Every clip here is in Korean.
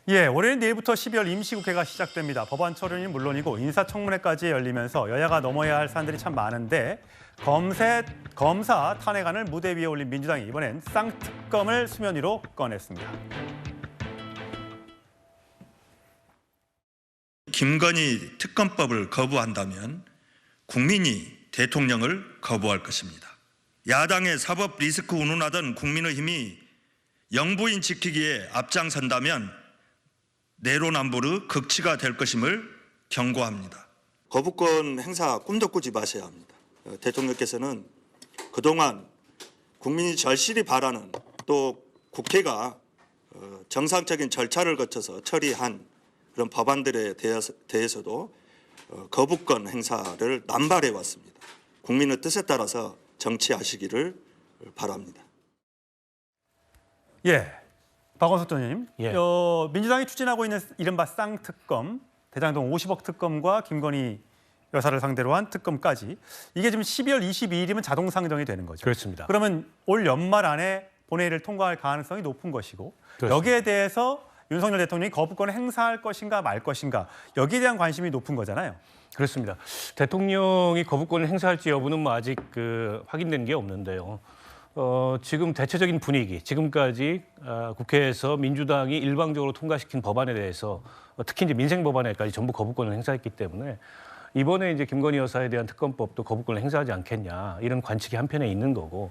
예, 올해는 내일부터 12월 임시국회가 시작됩니다. 법안 처리는 물론이고 인사청문회까지 열리면서 여야가 넘어야 할 사안들이 참 많은데 검사 탄핵안을 무대 위에 올린 민주당이 이번엔 쌍특검을 수면 위로 꺼냈습니다. 김건희 특검법을 거부한다면 국민이 대통령을 거부할 것입니다. 야당의 사법 리스크 운운하던 국민의힘이 영부인 지키기에 앞장선다면 내로남불의 극치가 될 것임을 경고합니다. 거부권 행사 꿈도 꾸지 마셔야 합니다. 대통령께서는 그동안 국민이 절실히 바라는 또 국회가 정상적인 절차를 거쳐서 처리한 그런 법안들에 대해서도 거부권 행사를 남발해 왔습니다. 국민의 뜻에 따라서 정치하시기를 바랍니다. 예, 박원석 의원님, 예. 민주당이 추진하고 있는 이른바 쌍특검, 대장동 50억 특검과 김건희 여사를 상대로 한 특검까지 이게 지금 12월 22일이면 자동 상정이 되는 거죠. 그렇습니다. 그러면 올 연말 안에 본회의를 통과할 가능성이 높은 것이고 그렇습니다. 여기에 대해서 윤석열 대통령이 거부권을 행사할 것인가 말 것인가 여기에 대한 관심이 높은 거잖아요. 그렇습니다. 대통령이 거부권을 행사할지 여부는 아직 확인된 게 없는데요. 지금 대체적인 분위기, 지금까지 국회에서 민주당이 일방적으로 통과시킨 법안에 대해서 특히 이제 민생 법안에까지 전부 거부권을 행사했기 때문에 이번에 이제 김건희 여사에 대한 특검법도 거부권을 행사하지 않겠냐 이런 관측이 한편에 있는 거고,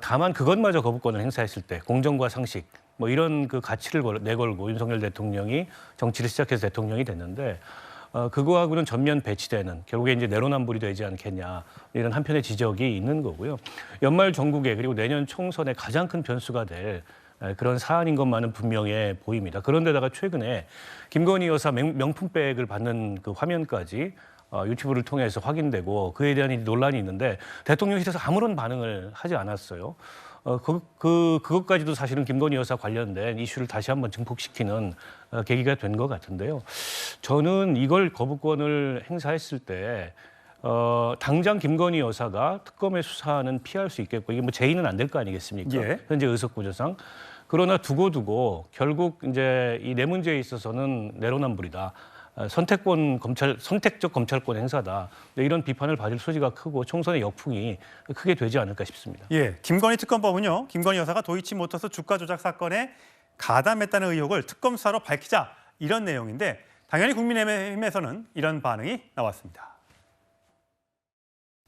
다만 그것마저 거부권을 행사했을 때 공정과 상식 뭐 이런 그 가치를 내걸고 윤석열 대통령이 정치를 시작해서 대통령이 됐는데 그거하고는 전면 배치되는 결국에 이제 내로남불이 되지 않겠냐 이런 한편의 지적이 있는 거고요. 연말 전국에 그리고 내년 총선에 가장 큰 변수가 될 그런 사안인 것만은 분명해 보입니다. 그런데다가 최근에 김건희 여사 명품백을 받는 그 화면까지 유튜브를 통해서 확인되고 그에 대한 논란이 있는데 대통령실에서 아무런 반응을 하지 않았어요. 그것까지도 사실은 김건희 여사 관련된 이슈를 다시 한번 증폭시키는 계기가 된 것 같은데요. 저는 이걸 거부권을 행사했을 때 당장 김건희 여사가 특검의 수사는 피할 수 있겠고 이게 뭐 제의는 안 될 거 아니겠습니까? 예. 현재 의석구조상. 그러나 두고 결국 이제 이 내 문제에 있어서는 내로남불이다. 선택적 검찰권 행사다. 이런 비판을 받을 소지가 크고 총선의 역풍이 크게 되지 않을까 싶습니다. 예, 김건희 특검법은요. 김건희 여사가 도이치모터스 주가 조작 사건에 가담했다는 의혹을 특검 수사로 밝히자 이런 내용인데 당연히 국민의힘에서는 이런 반응이 나왔습니다.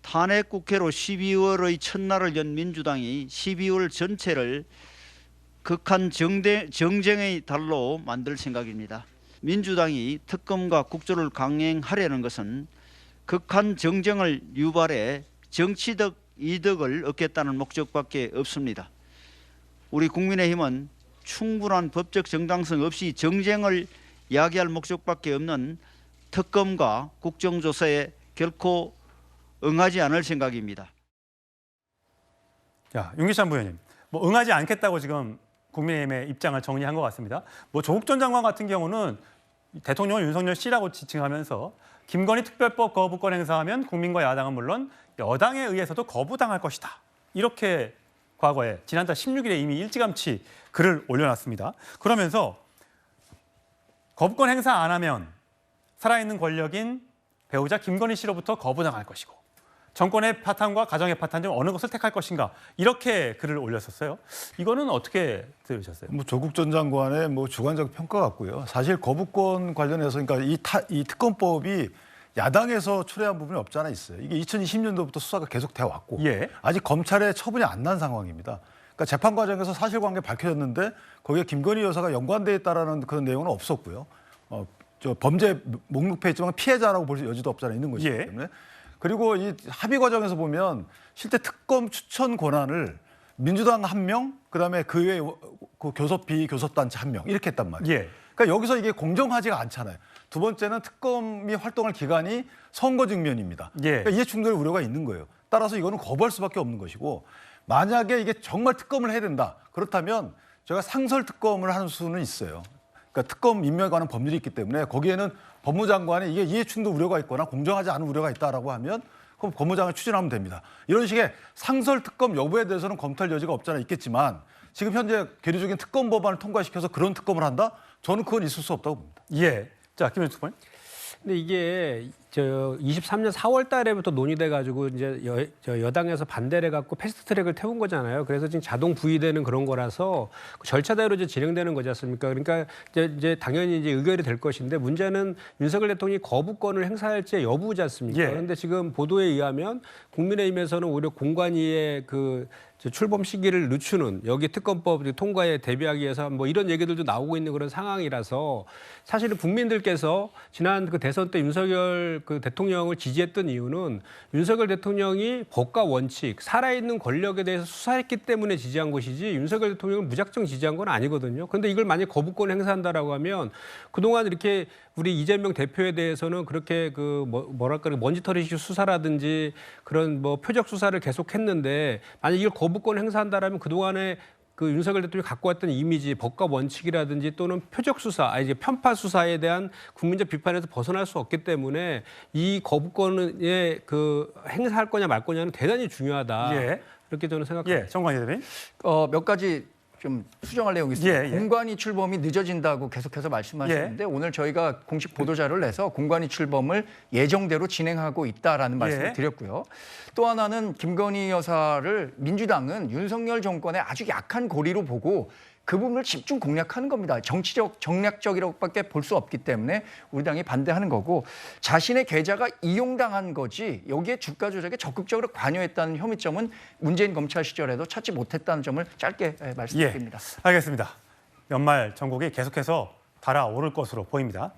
탄핵 국회로 12월의 첫날을 연 민주당이 12월 전체를 극한 정쟁의 달로 만들 생각입니다. 민주당이 특검과 국조를 강행하려는 것은 극한 정쟁을 유발해 정치적 이득을 얻겠다는 목적밖에 없습니다. 우리 국민의힘은 충분한 법적 정당성 없이 정쟁을 야기할 목적밖에 없는 특검과 국정조사에 결코 응하지 않을 생각입니다. 자, 윤기찬 부의원님, 뭐 응하지 않겠다고 지금 국민의힘의 입장을 정리한 것 같습니다. 뭐 조국 전 장관 같은 경우는 대통령을 윤석열 씨라고 지칭하면서 김건희 특별법 거부권 행사하면 국민과 야당은 물론 여당에 의해서도 거부당할 것이다. 이렇게 과거에 지난달 16일에 이미 일찌감치 글을 올려놨습니다. 그러면서 거부권 행사 안 하면 살아있는 권력인 배우자 김건희 씨로부터 거부당할 것이고 정권의 파탄과 가정의 파탄 중 어느 것을 택할 것인가 이렇게 글을 올렸었어요. 이거는 어떻게 들으셨어요? 뭐 조국 전 장관의 뭐 주관적 평가 같고요. 사실 거부권 관련해서 그러니까 이 특검법이 야당에서 출애한 부분이 없지 않아 있어요. 이게 2020년도부터 수사가 계속돼 왔고 예. 아직 검찰의 처분이 안 난 상황입니다. 그러니까 재판 과정에서 사실관계 밝혀졌는데 거기에 김건희 여사가 연관돼 있다라는 그런 내용은 없었고요. 저 범죄 목록에 있지만 피해자라고 볼 여지도 없지 않아 있는 것이기 예. 때문에. 그리고 이 합의 과정에서 보면 실제 특검 추천 권한을 민주당 1명, 그다음에 그 외에 그 비교섭단체 1명 이렇게 했단 말이에요. 예. 그러니까 여기서 이게 공정하지가 않잖아요. 두 번째는 특검이 활동할 기간이 선거 직면입니다. 예. 그러니까 이해 충돌 우려가 있는 거예요. 따라서 이거는 거부할 수밖에 없는 것이고 만약에 이게 정말 특검을 해야 된다. 그렇다면 제가 상설 특검을 하는 수는 있어요. 그러니까 특검 임명에 관한 법률이 있기 때문에 거기에는 법무장관이 이게 이해충돌 우려가 있거나 공정하지 않은 우려가 있다라고 하면 그럼 법무장관이 추진하면 됩니다. 이런 식의 상설 특검 여부에 대해서는 검토할 여지가 없잖아 있겠지만 지금 현재 계류 중인 특검 법안을 통과시켜서 그런 특검을 한다? 저는 그건 있을 수 없다고 봅니다. 예. 자, 김현수 특보님. 근데 이게 23년 4월 달에부터 논의돼 가지고 이제 여당에서 반대를 해갖고 패스트트랙을 태운 거잖아요. 그래서 지금 자동 부의되는 그런 거라서 그 절차대로 이제 진행되는 거지 않습니까? 그러니까 이제 당연히 이제 의결이 될 것인데 문제는 윤석열 대통령이 거부권을 행사할지 여부지 않습니까? 예. 그런데 지금 보도에 의하면 국민의힘에서는 오히려 공관위의 그 출범 시기를 늦추는 여기 특검법 통과에 대비하기 위해서 뭐 이런 얘기들도 나오고 있는 그런 상황이라서 사실은 국민들께서 지난 그 대선 때 윤석열 그 대통령을 지지했던 이유는 윤석열 대통령이 법과 원칙, 살아있는 권력에 대해서 수사했기 때문에 지지한 것이지 윤석열 대통령을 무작정 지지한 건 아니거든요. 그런데 이걸 만약 거부권 행사한다라고 하면 그동안 이렇게 우리 이재명 대표에 대해서는 그렇게 그 뭐랄까 먼지털이식 수사라든지 그런 뭐 표적 수사를 계속했는데 만약 이걸 거부권 행사한다라면 그동안에 그 윤석열 대통령이 갖고 왔던 이미지, 법과 원칙이라든지 또는 표적 수사, 이제 편파 수사에 대한 국민적 비판에서 벗어날 수 없기 때문에 이 거부권에 그 행사할 거냐 말 거냐는 대단히 중요하다. 예. 이렇게 저는 생각합니다. 예. 정관희 대변인. 몇 가지 좀 수정할 내용이 있습니다. 예, 예. 공관위 출범이 늦어진다고 계속해서 말씀하시는데 오늘 저희가 공식 보도자료를 내서 공관위 출범을 예정대로 진행하고 있다라는 말씀을 예. 드렸고요. 또 하나는 김건희 여사를 민주당은 윤석열 정권의 아주 약한 고리로 보고 그 부분을 집중 공략하는 겁니다. 정치적, 정략적이라고밖에 볼 수 없기 때문에 우리 당이 반대하는 거고 자신의 계좌가 이용당한 거지 여기에 주가 조작에 적극적으로 관여했다는 혐의점은 문재인 검찰 시절에도 찾지 못했다는 점을 짧게 말씀드립니다. 알겠습니다. 연말 전국이 계속해서 달아오를 것으로 보입니다.